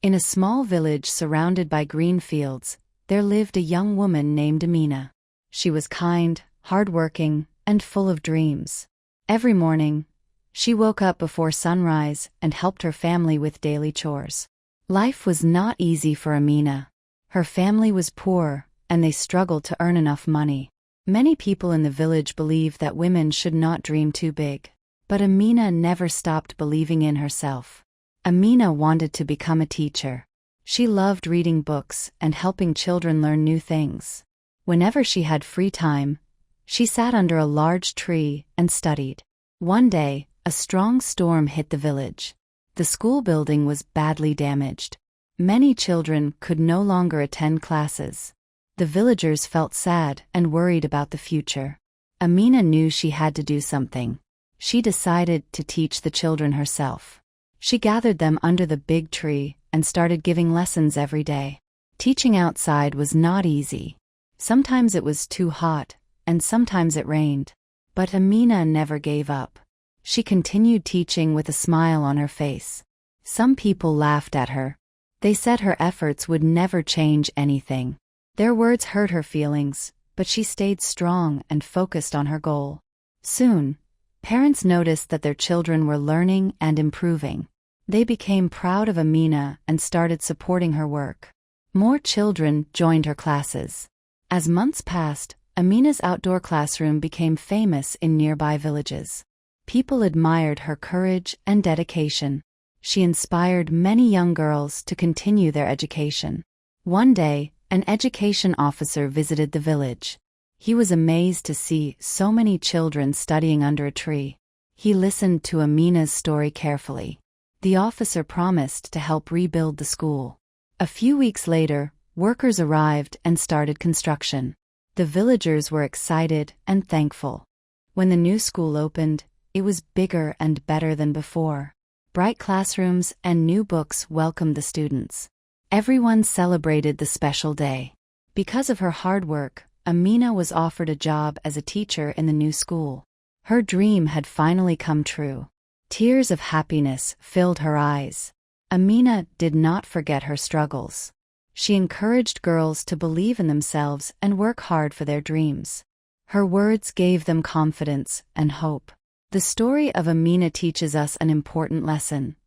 In a small village surrounded by green fields, there lived a young woman named Amina. She was kind, hardworking, and full of dreams. Every morning, she woke up before sunrise and helped her family with daily chores. Life was not easy for Amina. Her family was poor, and they struggled to earn enough money. Many people in the village believed that women should not dream too big. But Amina never stopped believing in herself. Amina wanted to become a teacher. She loved reading books and helping children learn new things. Whenever she had free time, she sat under a large tree and studied. One day, a strong storm hit the village. The school building was badly damaged. Many children could no longer attend classes. The villagers felt sad and worried about the future. Amina knew she had to do something. She decided to teach the children herself. She gathered them under the big tree and started giving lessons every day. Teaching outside was not easy. Sometimes it was too hot, and sometimes it rained. But Amina never gave up. She continued teaching with a smile on her face. Some people laughed at her. They said her efforts would never change anything. Their words hurt her feelings, but she stayed strong and focused on her goal. Soon, parents noticed that their children were learning and improving. They became proud of Amina and started supporting her work. More children joined her classes. As months passed, Amina's outdoor classroom became famous in nearby villages. People admired her courage and dedication. She inspired many young girls to continue their education. One day, an education officer visited the village. He was amazed to see so many children studying under a tree. He listened to Amina's story carefully. The officer promised to help rebuild the school. A few weeks later, workers arrived and started construction. The villagers were excited and thankful. When the new school opened, it was bigger and better than before. Bright classrooms and new books welcomed the students. Everyone celebrated the special day. Because of her hard work, Amina was offered a job as a teacher in the new school. Her dream had finally come true. Tears of happiness filled her eyes. Amina did not forget her struggles. She encouraged girls to believe in themselves and work hard for their dreams. Her words gave them confidence and hope. The story of Amina teaches us an important lesson.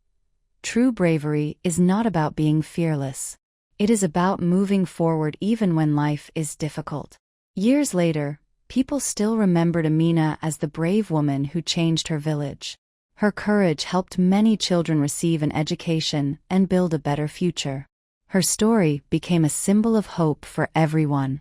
True bravery is not about being fearless. It is about moving forward even when life is difficult. Years later, people still remembered Amina as the brave woman who changed her village. Her courage helped many children receive an education and build a better future. Her story became a symbol of hope for everyone.